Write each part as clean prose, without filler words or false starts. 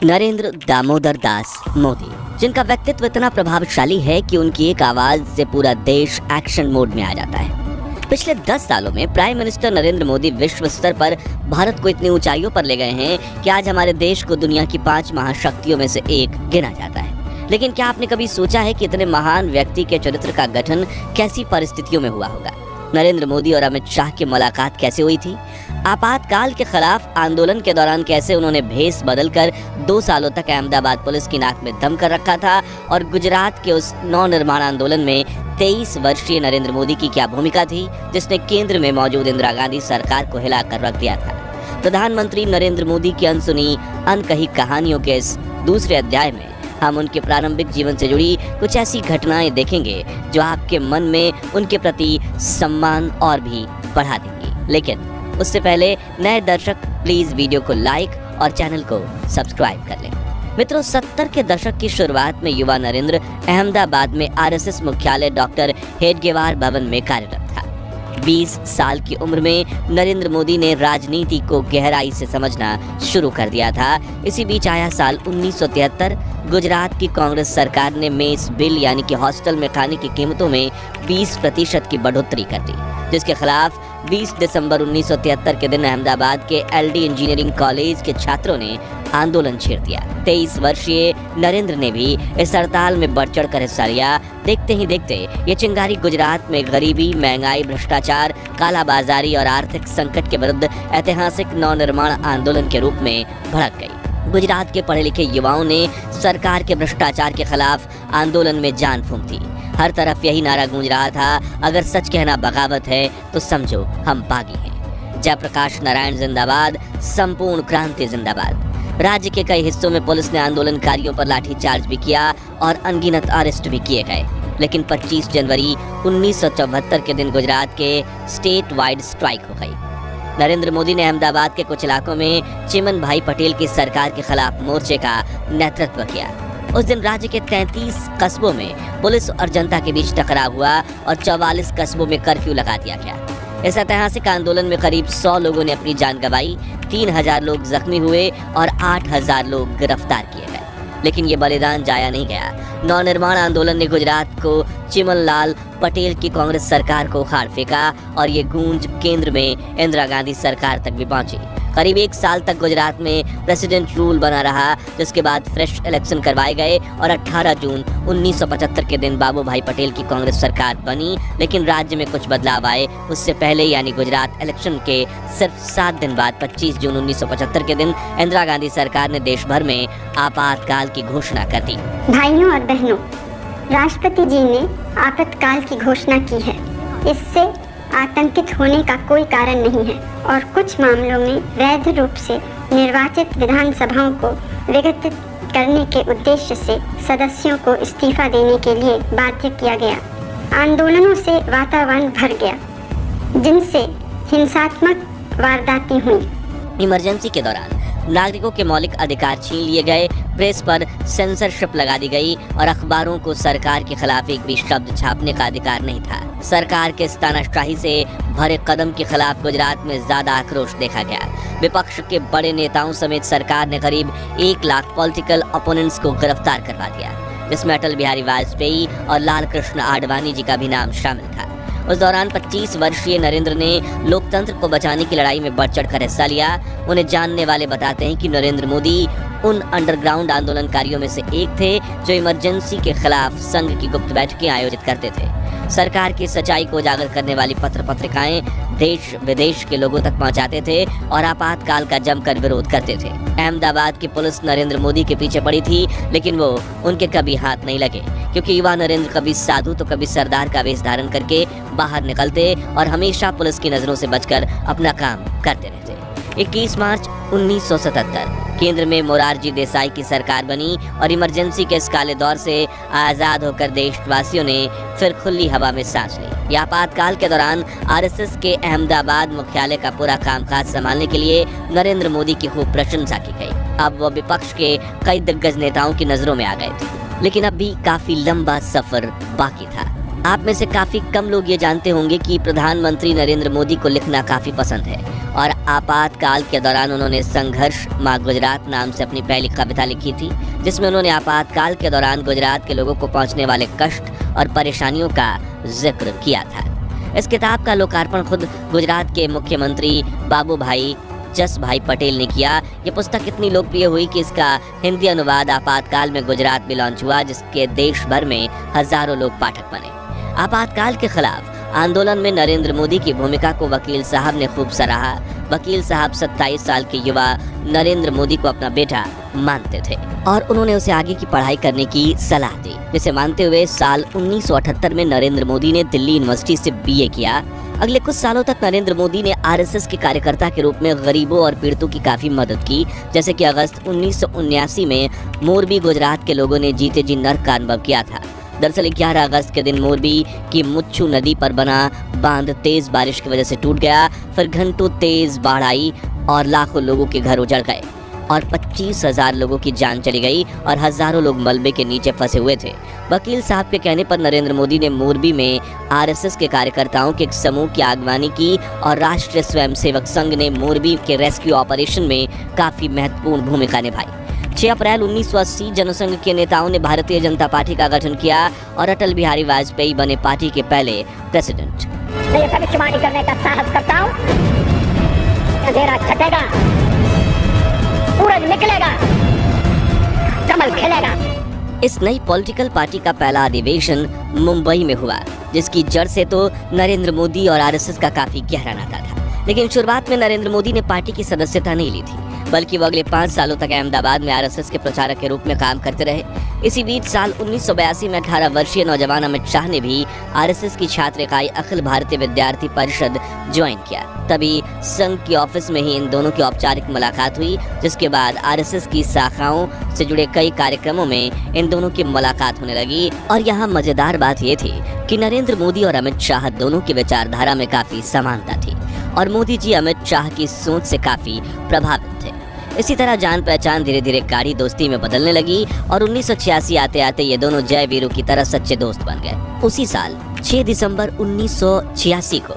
नरेंद्र दामोदर दास मोदी, जिनका व्यक्तित्व इतना प्रभावशाली है कि उनकी एक आवाज से पूरा देश एक्शन मोड में आ जाता है। पिछले 10 सालों में प्राइम मिनिस्टर नरेंद्र मोदी विश्व स्तर पर भारत को इतनी ऊंचाइयों पर ले गए हैं कि आज हमारे देश को दुनिया की 5 महाशक्तियों में से एक गिना जाता है। लेकिन क्या आपने कभी सोचा है कि इतने महान व्यक्ति के चरित्र का गठन कैसी परिस्थितियों में हुआ होगा? नरेंद्र मोदी और अमित शाह की मुलाकात कैसे हुई थी? आपातकाल के खिलाफ आंदोलन के दौरान कैसे उन्होंने भेष बदलकर 2 सालों तक अहमदाबाद पुलिस की नाक में दम कर रखा था? और गुजरात के उस नवनिर्माण आंदोलन में 23 वर्षीय नरेंद्र मोदी की क्या भूमिका थी, जिसने केंद्र में मौजूद इंदिरा गांधी सरकार को हिलाकर रख दिया था? प्रधानमंत्री नरेंद्र मोदी की अनसुनी अनकही कहानियों के इस दूसरे अध्याय में हम उनके प्रारंभिक जीवन से जुड़ी कुछ ऐसी घटनाएं देखेंगे जो आपके मन में उनके प्रति सम्मान और भी बढ़ा देंगी। लेकिन उससे पहले नए दर्शक प्लीज वीडियो को लाइक और चैनल को सब्सक्राइब कर लें। मित्रों, 70 के दशक की शुरुआत में युवा नरेंद्र अहमदाबाद में आरएसएस मुख्यालय डॉक्टर हेडगेवार भवन में कार्यरत था। 20 साल की उम्र में नरेंद्र मोदी ने राजनीति को गहराई से समझना शुरू कर दिया था। इसी बीच आया साल 1973। गुजरात की कांग्रेस सरकार ने मेस बिल यानी कि हॉस्टल में खाने की कीमतों में 20% की बढ़ोतरी कर दी, जिसके खिलाफ 20 दिसंबर 1973 के दिन अहमदाबाद के एलडी इंजीनियरिंग कॉलेज के छात्रों ने आंदोलन छेड़ दिया। 23 वर्षीय नरेंद्र ने भी इस हड़ताल में बढ़ चढ़ कर हिस्सा लिया। देखते ही देखते ये चिंगारी गुजरात में गरीबी, महंगाई, भ्रष्टाचार, कालाबाजारी और आर्थिक संकट के विरुद्ध ऐतिहासिक नवनिर्माण आंदोलन के रूप में भड़क गई। गुजरात के पढ़े लिखे युवाओं ने सरकार के भ्रष्टाचार के खिलाफ आंदोलन में जान फूंक दी। हर तरफ यही नारा गूंज रहा था, अगर सच कहना बगावत है तो समझो हम बागी हैं। जयप्रकाश नारायण जिंदाबाद, संपूर्ण क्रांति जिंदाबाद। राज्य के कई हिस्सों में पुलिस ने आंदोलनकारियों पर लाठीचार्ज भी किया और अनगिनत अरेस्ट भी किए गए। लेकिन 25 जनवरी 1974 के दिन गुजरात के स्टेट वाइड स्ट्राइक हो गई। नरेंद्र मोदी ने अहमदाबाद के कुछ इलाकों में चिमन भाई पटेल की सरकार के खिलाफ मोर्चे का नेतृत्व किया। उस दिन राज्य के 33 कस्बों में पुलिस और जनता के बीच टकराव हुआ और 44 कस्बों में कर्फ्यू लगा दिया गया। इस ऐतिहासिक आंदोलन में करीब 100 लोगों ने अपनी जान गंवाई, 3000 लोग जख्मी हुए और 8000 लोग गिरफ्तार किए गए। लेकिन ये बलिदान जाया नहीं गया। नवनिर्माण आंदोलन ने गुजरात को चिमनलाल पटेल की कांग्रेस सरकार को उखाड़ फेंका और ये गूंज केंद्र में इंदिरा गांधी सरकार तक भी पहुंची। करीब 1 साल तक गुजरात में प्रेसिडेंट रूल बना रहा, जिसके बाद फ्रेश इलेक्शन करवाए गए और 18 जून 1975 के दिन बाबू भाई पटेल की कांग्रेस सरकार बनी। लेकिन राज्य में कुछ बदलाव आए उससे पहले, यानी गुजरात इलेक्शन के सिर्फ 7 दिन बाद 25 जून 1975 के दिन इंदिरा गांधी सरकार ने देश भर में आपातकाल की घोषणा कर दी। भाइयों और बहनों, राष्ट्रपति जी ने आपातकाल की घोषणा की है। इससे आतंकित होने का कोई कारण नहीं है और कुछ मामलों में वैध रूप से निर्वाचित विधानसभाओं को विघटित करने के उद्देश्य से सदस्यों को इस्तीफा देने के लिए बाध्य किया गया। आंदोलनों से वातावरण भर गया, जिनसे हिंसात्मक वारदातें हुई। इमरजेंसी के दौरान नागरिकों के मौलिक अधिकार छीन लिए गए, प्रेस पर सेंसरशिप लगा दी गई और अखबारों को सरकार के खिलाफ एक भी शब्द छापने का अधिकार नहीं था। सरकार के इस तानाशाही से भरे कदम के खिलाफ गुजरात में ज्यादा आक्रोश देखा गया। विपक्ष के बड़े नेताओं समेत सरकार ने करीब 1 लाख पॉलिटिकल ओपोनेंट्स को गिरफ्तार करवा दिया, जिसमें अटल बिहारी वाजपेयी और लाल कृष्ण आडवाणी जी का भी नाम शामिल था। उस दौरान 25 वर्षीय नरेंद्र ने लोकतंत्र को बचाने की लड़ाई में बढ़ चढ़कर हिस्सा लिया। उन्हें जानने वाले बताते हैं कि नरेंद्र मोदी उन अंडरग्राउंड आंदोलनकारियों में से एक थे जो इमरजेंसी के खिलाफ संघ की गुप्त बैठकें आयोजित करते थे। सरकार की सच्चाई को उजागर करने वाली पत्र पत्रिकाएं देश विदेश के लोगों तक पहुंचाते थे और आपातकाल का जमकर विरोध करते थे। अहमदाबाद की पुलिस नरेंद्र मोदी के पीछे पड़ी थी, लेकिन वो उनके कभी हाथ नहीं लगे, क्योंकि युवा नरेंद्र कभी साधु तो कभी सरदार का वेश धारण करके बाहर निकलते और हमेशा पुलिस की नजरों से बचकर अपना काम करते रहते। 21 मार्च 1977 केंद्र में मोरारजी देसाई की सरकार बनी और इमरजेंसी के इस काले दौर से आजाद होकर देशवासियों ने फिर खुली हवा में सांस ली। आपातकाल के दौरान आरएसएस के अहमदाबाद मुख्यालय का पूरा कामकाज संभालने के लिए नरेंद्र मोदी की खूब प्रशंसा की गई। अब वह विपक्ष के कई दिग्गज नेताओं की नजरों में आ गए थे, लेकिन अब भी काफी लंबा सफर बाकी था। आप में से काफी कम लोग ये जानते होंगे कि प्रधानमंत्री नरेंद्र मोदी को लिखना काफी पसंद है और आपातकाल के दौरान उन्होंने संघर्ष माँ गुजरात नाम से अपनी पहली कविता लिखी थी, जिसमें उन्होंने आपातकाल के दौरान गुजरात के लोगों को पहुंचने वाले कष्ट और परेशानियों का जिक्र किया था। इस किताब का लोकार्पण खुद गुजरात के मुख्यमंत्री बाबूभाई जसभाई पटेल ने किया। ये पुस्तक इतनी लोकप्रिय हुई कि इसका हिंदी अनुवाद आपातकाल में गुजरात में लॉन्च हुआ, जिसके देश भर में हजारों लोग पाठक बने। आपातकाल के खिलाफ आंदोलन में नरेंद्र मोदी की भूमिका को वकील साहब ने खूब सराहा। वकील साहब 27 साल के युवा नरेंद्र मोदी को अपना बेटा मानते थे और उन्होंने उसे आगे की पढ़ाई करने की सलाह दी, जिसे मानते हुए साल 1978 में नरेंद्र मोदी ने दिल्ली यूनिवर्सिटी से BA किया। अगले कुछ सालों तक नरेंद्र मोदी ने RSS के कार्यकर्ता के रूप में गरीबों और पीड़ितों की काफी मदद की, जैसे कि अगस्त 1979 में मोरबी गुजरात के लोगों ने जीते जी नर्क का अनुभव किया था। दरअसल 11 अगस्त के दिन मोरबी की मुच्छू नदी पर बना बांध तेज बारिश की वजह से टूट गया। फिर घंटों तेज बाढ़ आई और लाखों लोगों के घर उजड़ गए और 25,000 लोगों की जान चली गई और हजारों लोग मलबे के नीचे फंसे हुए थे। वकील साहब के कहने पर नरेंद्र मोदी ने मोरबी में RSS के कार्यकर्ताओं के एक समूह की अगवानी की और राष्ट्रीय स्वयंसेवक संघ ने मोरबी के रेस्क्यू ऑपरेशन में काफी महत्वपूर्ण भूमिका निभाई। 6 अप्रैल 1980 जनसंघ के नेताओं ने भारतीय जनता पार्टी का गठन किया और अटल बिहारी वाजपेयी बने पार्टी के पहले प्रेसिडेंट। भविष्यवाणी करने का साहस करता हूं, अंधेरा छटेगा, सूरज निकलेगा, कमल खिलेगा। इस नई पॉलिटिकल पार्टी का पहला अधिवेशन मुंबई में हुआ, जिसकी जड़ से तो नरेंद्र मोदी और RSS का काफी गहरा नाता था। लेकिन शुरुआत में नरेंद्र मोदी ने पार्टी की सदस्यता नहीं ली थी, बल्कि वो अगले 5 सालों तक अहमदाबाद में RSS के प्रचारक के रूप में काम करते रहे। इसी बीच साल 1982 में 18 वर्षीय नौजवान अमित शाह ने भी RSS की छात्र इकाई अखिल भारतीय विद्यार्थी परिषद ज्वाइन किया। तभी संघ के ऑफिस में ही इन दोनों की औपचारिक मुलाकात हुई, जिसके बाद RSS की शाखाओं से जुड़े कई कार्यक्रमों में इन दोनों की मुलाकात होने लगी। और यहाँ मजेदार बात ये थी कि नरेंद्र मोदी और अमित शाह दोनों की विचारधारा में काफी समानता थी और मोदी जी अमित शाह की सोच से काफी प्रभावित थे। इसी तरह जान पहचान धीरे धीरे गाढ़ी दोस्ती में बदलने लगी और 1986 आते आते ये दोनों जय वीरों की तरह सच्चे दोस्त बन गए। उसी साल 6 दिसंबर 1986 को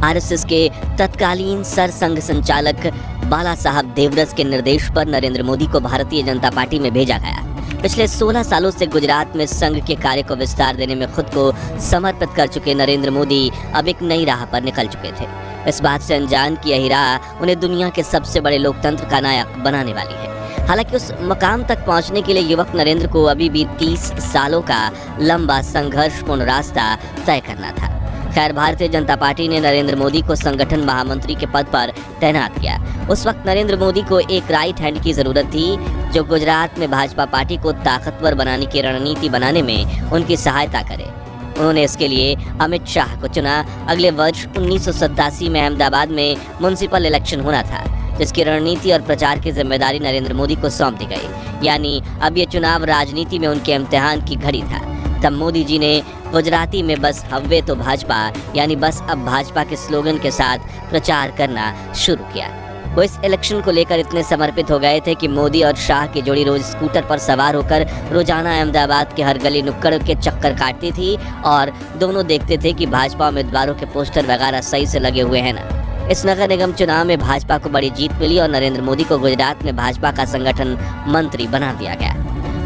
RSS के तत्कालीन सरसंघ संचालक बाला साहब देवरस के निर्देश पर नरेंद्र मोदी को भारतीय जनता पार्टी में भेजा गया। पिछले 16 सालों से गुजरात में संघ के कार्य को विस्तार देने में खुद को समर्पित कर चुके नरेंद्र मोदी अब एक नई राह पर निकल चुके थे। इस बात से अनजान की यही राह उन्हें दुनिया के सबसे बड़े लोकतंत्र का नायक बनाने वाली है। हालांकि उस मकाम तक पहुंचने के लिए युवक नरेंद्र को अभी भी 30 सालों का लंबा संघर्षपूर्ण रास्ता तय करना था। खैर, भारतीय जनता पार्टी ने नरेंद्र मोदी को संगठन महामंत्री के पद पर तैनात किया। उस वक्त नरेंद्र मोदी को एक राइट हैंड की जरूरत थी, जो गुजरात में भाजपा पार्टी को ताकतवर बनाने की रणनीति बनाने में उनकी सहायता करे। उन्होंने इसके लिए अमित शाह को चुना। अगले वर्ष 1987 में अहमदाबाद में म्युनिसिपल इलेक्शन होना था, जिसकी रणनीति और प्रचार की जिम्मेदारी नरेंद्र मोदी को सौंप दी गई। यानी अब ये चुनाव राजनीति में उनके इम्तिहान की घड़ी था। तब मोदी जी ने गुजराती में बस हव्वे तो भाजपा, यानी बस अब भाजपा के स्लोगन के साथ प्रचार करना शुरू किया। वो इस इलेक्शन को लेकर इतने समर्पित हो गए थे कि मोदी और शाह की जोड़ी रोज स्कूटर पर सवार होकर रोजाना अहमदाबाद के हर गली नुक्कड़ के चक्कर काटती थी और दोनों देखते थे कि भाजपा उम्मीदवारों के पोस्टर वगैरह सही से लगे हुए हैं ना। इस नगर निगम चुनाव में भाजपा को बड़ी जीत मिली और नरेंद्र मोदी को गुजरात में भाजपा का संगठन मंत्री बना दिया गया।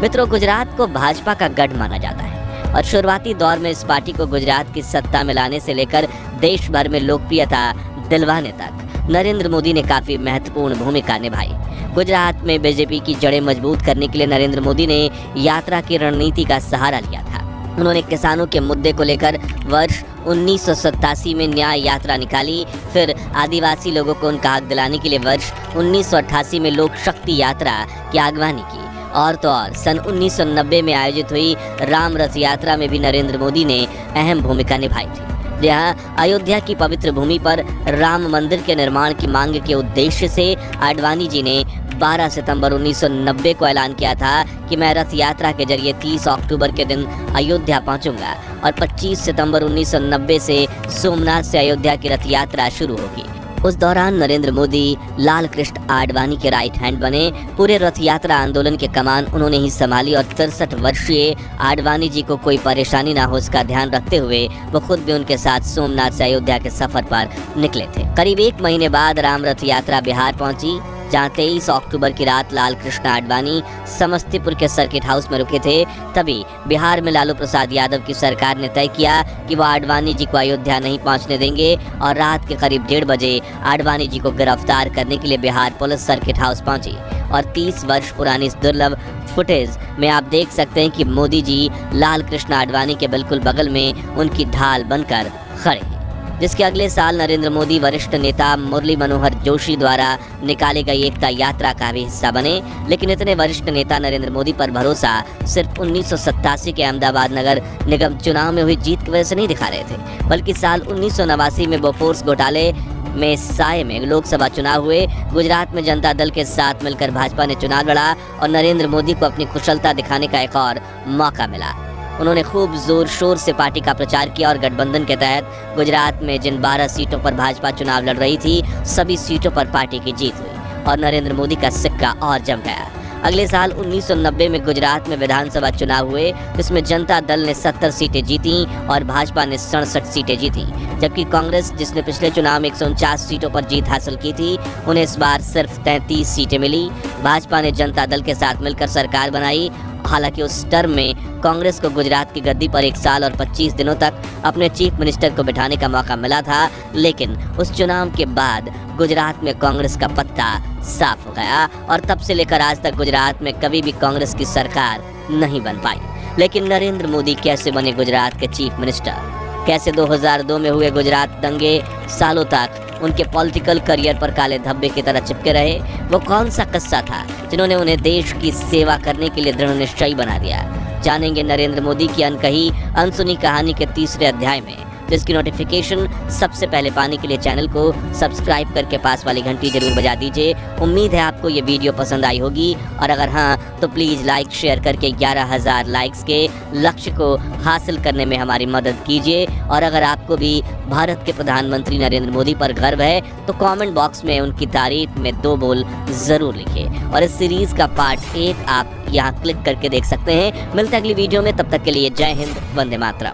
मित्रों, गुजरात को भाजपा का गढ़ माना जाता है और शुरुआती दौर में इस पार्टी को गुजरात की सत्ता में लाने से लेकर देश भर में लोकप्रियता दिलवाने तक नरेंद्र मोदी ने काफी महत्वपूर्ण भूमिका निभाई। गुजरात में बीजेपी की जड़ें मजबूत करने के लिए नरेंद्र मोदी ने यात्रा की रणनीति का सहारा लिया था। उन्होंने किसानों के मुद्दे को लेकर वर्ष 1987 में न्याय यात्रा निकाली। फिर आदिवासी लोगों को उनका हक दिलाने के लिए वर्ष 1988 में लोक शक्ति यात्रा की अगवानी की। और तो और सन 1990 में आयोजित हुई राम रथ यात्रा में भी नरेंद्र मोदी ने अहम भूमिका निभाई थी, जहाँ अयोध्या की पवित्र भूमि पर राम मंदिर के निर्माण की मांग के उद्देश्य से आडवाणी जी ने 12 सितंबर 1990 को ऐलान किया था कि मैं रथ यात्रा के जरिए 30 अक्टूबर के दिन अयोध्या पहुंचूंगा और 25 सितंबर 1990 से सोमनाथ से अयोध्या की रथ यात्रा शुरू होगी। उस दौरान नरेंद्र मोदी लाल कृष्ण आडवाणी के राइट हैंड बने। पूरे रथ यात्रा आंदोलन के कमान उन्होंने ही संभाली और 63 वर्षीय आडवाणी जी को कोई परेशानी ना हो उसका ध्यान रखते हुए वो खुद भी उनके साथ सोमनाथ से अयोध्या के सफर पर निकले थे। करीब 1 महीने बाद राम रथ यात्रा बिहार पहुंची, जहां 23 अक्टूबर की रात लाल कृष्ण आडवाणी समस्तीपुर के सर्किट हाउस में रुके थे। तभी बिहार में लालू प्रसाद यादव की सरकार ने तय किया कि वो आडवाणी जी को अयोध्या नहीं पहुंचने देंगे और रात के करीब 1:30 बजे आडवाणी जी को गिरफ्तार करने के लिए बिहार पुलिस सर्किट हाउस पहुंची। और 30 वर्ष पुरानी इस दुर्लभ फुटेज में आप देख सकते हैं कि मोदी जी लाल कृष्ण आडवाणी के बिल्कुल बगल में उनकी ढाल बनकर खड़े हैं, जिसके अगले साल नरेंद्र मोदी वरिष्ठ नेता मुरली मनोहर जोशी द्वारा निकाली गई एकता यात्रा का भी हिस्सा बने। लेकिन इतने वरिष्ठ नेता नरेंद्र मोदी पर भरोसा सिर्फ 1987 के अहमदाबाद नगर निगम चुनाव में हुई जीत की वजह से नहीं दिखा रहे थे, बल्कि साल 1989 में बोफोर्स घोटाले में साये में लोकसभा चुनाव हुए। गुजरात में जनता दल के साथ मिलकर भाजपा ने चुनाव लड़ा और नरेंद्र मोदी को अपनी कुशलता दिखाने का एक और मौका मिला। उन्होंने खूब जोर शोर से पार्टी का प्रचार किया और गठबंधन के तहत गुजरात में जिन 12 सीटों पर भाजपा चुनाव लड़ रही थी, सभी सीटों पर पार्टी की जीत हुई और नरेंद्र मोदी का सिक्का और जम गया। अगले साल 1990 में गुजरात में विधानसभा चुनाव हुए, जिसमें जनता दल ने 70 सीटें जीती और भाजपा ने 67 सीटें जीती, जबकि कांग्रेस, जिसने पिछले चुनाव में 149 सीटों पर जीत हासिल की थी, उन्हें इस बार सिर्फ 33 सीटें मिली। भाजपा ने जनता दल के साथ मिलकर सरकार बनाई। हालांकि उस टर्म में कांग्रेस को गुजरात की गद्दी पर 1 साल और 25 दिनों तक अपने चीफ मिनिस्टर को बिठाने का मौका मिला था, लेकिन उस चुनाव के बाद गुजरात में कांग्रेस का पत्ता साफ हो गया और तब से लेकर आज तक गुजरात में कभी भी कांग्रेस की सरकार नहीं बन पाई। लेकिन नरेंद्र मोदी कैसे बने गुजरात के चीफ मिनिस्टर? कैसे 2002 में हुए गुजरात दंगे सालों तक उनके पॉलिटिकल करियर पर काले धब्बे की तरह चिपके रहे? वो कौन सा किस्सा था जिन्होंने उन्हें देश की सेवा करने के लिए दृढ़ निश्चयी बना दिया? जानेंगे नरेंद्र मोदी की अनकही अनसुनी कहानी के 3रे अध्याय में, जिसकी नोटिफिकेशन सबसे पहले पाने के लिए चैनल को सब्सक्राइब करके पास वाली घंटी जरूर बजा दीजिए। उम्मीद है आपको ये वीडियो पसंद आई होगी और अगर हाँ तो प्लीज़ लाइक शेयर करके 11,000 लाइक्स के लक्ष्य को हासिल करने में हमारी मदद कीजिए। और अगर आपको भी भारत के प्रधानमंत्री नरेंद्र मोदी पर गर्व है तो कमेंट बॉक्स में उनकी तारीफ में 2 बोल ज़रूर लिखिए। और इस सीरीज़ का पार्ट 1 आप यहाँ क्लिक करके देख सकते हैं। मिलते हैं अगली वीडियो में, तब तक के लिए जय हिंद, वंदे मातरम।